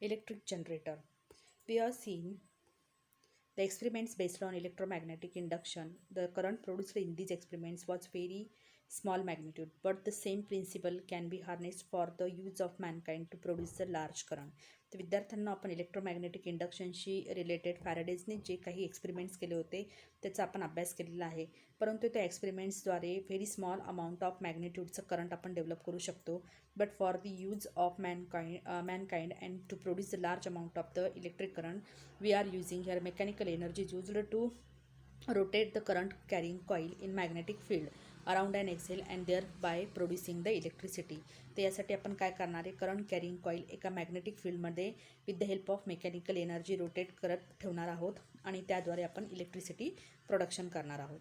Electric generator. We have seen the experiments based on electromagnetic induction. The current produced in these experiments was very small magnitude, but the same principle can be harnessed for the use of mankind to produce the large current. तर विद्यार्थ्यांना आपण electromagnetic इंडक्शनशी related फॅराडेजने जे काही experiments केले होते त्याचा आपण अभ्यास केलेला आहे. परंतु त्या एक्सपेरिमेंट्सद्वारे व्हेरी स्मॉल अमाऊंट ऑफ मॅग्निट्यूडचं करंट आपण डेव्हलप करू शकतो. But for the use of mankind and to produce the large amount of the electric current, we are using here mechanical energy used to rotate the current carrying coil in magnetic field around an axle and thereby producing the electricity. तर यासाठी आपण काय करणार आहे, current carrying coil एका magnetic फील्डमध्ये with the help of mechanical energy rotate करत ठेवणार आहोत आणि त्याद्वारे आपण इलेक्ट्रिसिटी प्रोडक्शन करणार आहोत.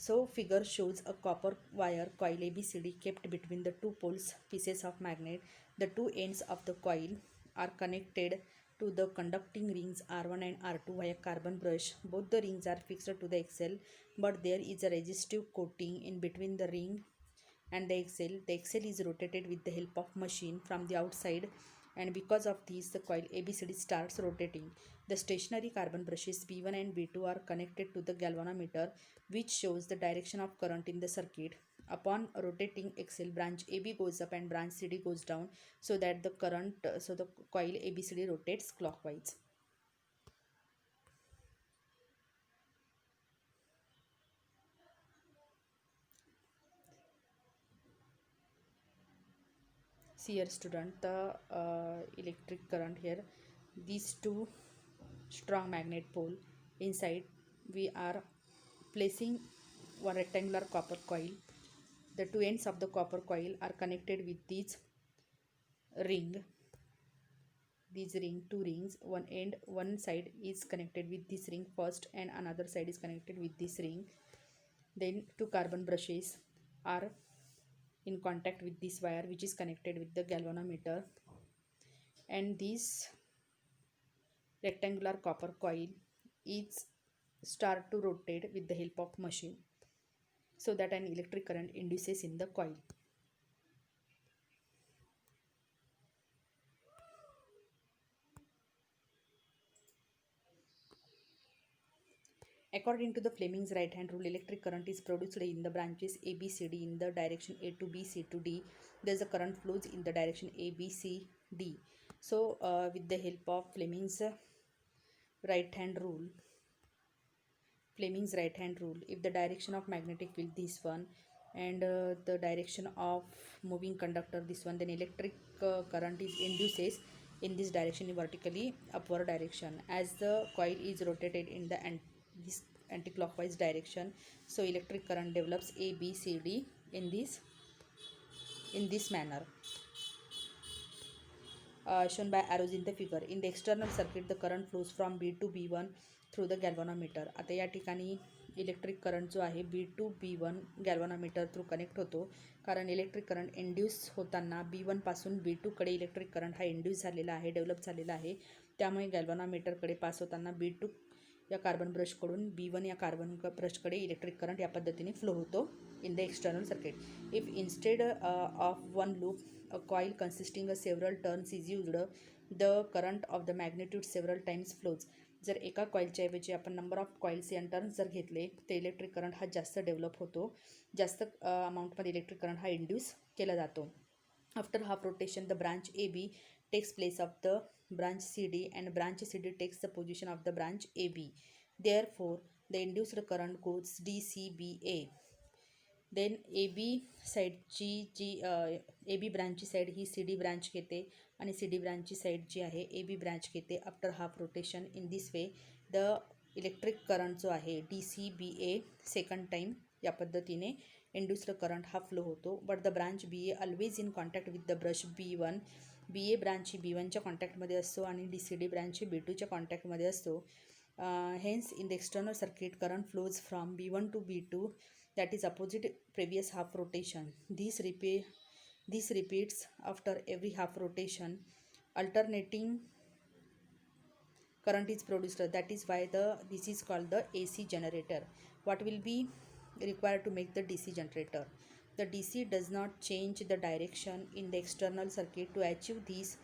So figure shows a copper wire coil ABCD kept between the two poles pieces of magnet. The two ends of the coil are connected to the conducting rings R1 and R2 via carbon brush. Both the rings are fixed to the axle, but there is a resistive coating in between the ring and the axle. The axle is rotated with the help of machine from the outside, and because of this the coil ABCD starts rotating. The stationary carbon brushes B1 and B2 are connected to the galvanometer, which shows the direction of current in the circuit. Upon rotating axle, branch AB goes up and branch CD goes down, so that the coil ABCD rotates clockwise. See here student, the electric current here, these two strong magnet pole, inside we are placing one rectangular copper coil. The two ends of the copper coil are connected with these two rings. One side is connected with this ring first and another side is connected with this ring. Then two carbon brushes are in contact with this wire which is connected with the galvanometer, and this rectangular copper coil is start to rotate with the help of machine, so that an electric current induces in the coil. According to the Fleming's right hand rule, electric current is produced in the branches A, B, C, D in the direction A to B, C to D. Thus the current flows in the direction A, B, C, D. So with the help of Fleming's right hand rule, if the direction of magnetic field this one and the direction of moving conductor this one, then electric current is induces in this direction in vertically upward direction. As the coil is rotated in the this anti-clockwise direction, so electric current develops A, B, C, D in this manner. Shown by arrows in the figure. In the external circuit, the current flows from B to B1 through the galvanometer. आता या ठिकाणी electric current जो आहे B2 B1 galvanometer through connect होतो, कारण electric current induce होताना B1 पासून B2 कडे इलेक्ट्रिक करंट हा इंड्यूस झालेला आहे, डेव्हलप झालेला आहे. त्यामुळे गॅल्व्हनोमीटरकडे पास होताना B2 या कार्बन ब्रशकडून B1 या कार्बन ब्रशकडे इलेक्ट्रिक करंट या पद्धतीने फ्लो होतो in the external circuit. If instead of one loop a coil consisting of several turns is used, the current of the magnitude several times flows. जर एका कॉईलच्या ऐवजी आपण number of coils and turns जर घेतले तर electric current हा जास्त develop होतो, जास्त अमाऊंटमध्ये इलेक्ट्रिक करंट हा इंड्यूस केला जातो. After half rotation the branch A B takes place of the branch CD and branch CD takes the position of the branch AB. Therefore, the induced current goes DCBA. Then AB साईडची जी AB ब्रांचची side ही CD branch घेते आणि CD ब्रांचची side जी आहे AB branch घेते. After half rotation in this way the electric current जो आहे DCBA सेकंड टाईम या पद्धतीने इंड्युस्ड करंट हा फ्लो होतो. But the branch BA always in contact with the brush B1. BA branch ही B1च्या कॉन्टॅक्टमध्ये असतो आणि DCD ब्रांच ही B2च्या कॉन्टॅक्टमध्ये असतो. Hence in the external circuit current flows from B1 to B2, that is opposite previous half rotation. This repeats after every half rotation. Alternating current is produced, that is why this is called the AC generator. What will be required to make the DC generator? The DC does not change the direction in the external circuit. To achieve this,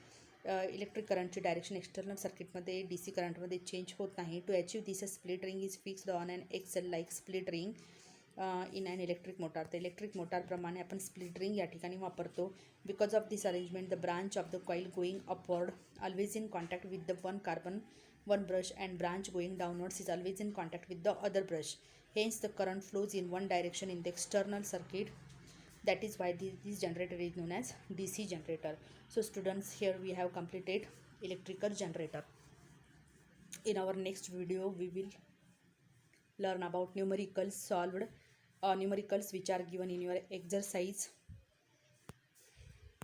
electric करंटची direction external सर्किटमध्ये DC करंटमध्ये change होत नाही. To achieve this, a split ring is fixed on an axle like split ring in an electric motor. तर electric मोटारप्रमाणे आपण split ring या ठिकाणी वापरतो. Because of this arrangement the branch of the coil going upward always in contact with the one brush, and branch going downwards is always in contact with the other brush. Hence the current flows in one direction in the external circuit. That is why this generator is known as DC generator. So students, here we have completed electrical generator. In our next video we will learn about numericals solved, numericals which are given in your exercise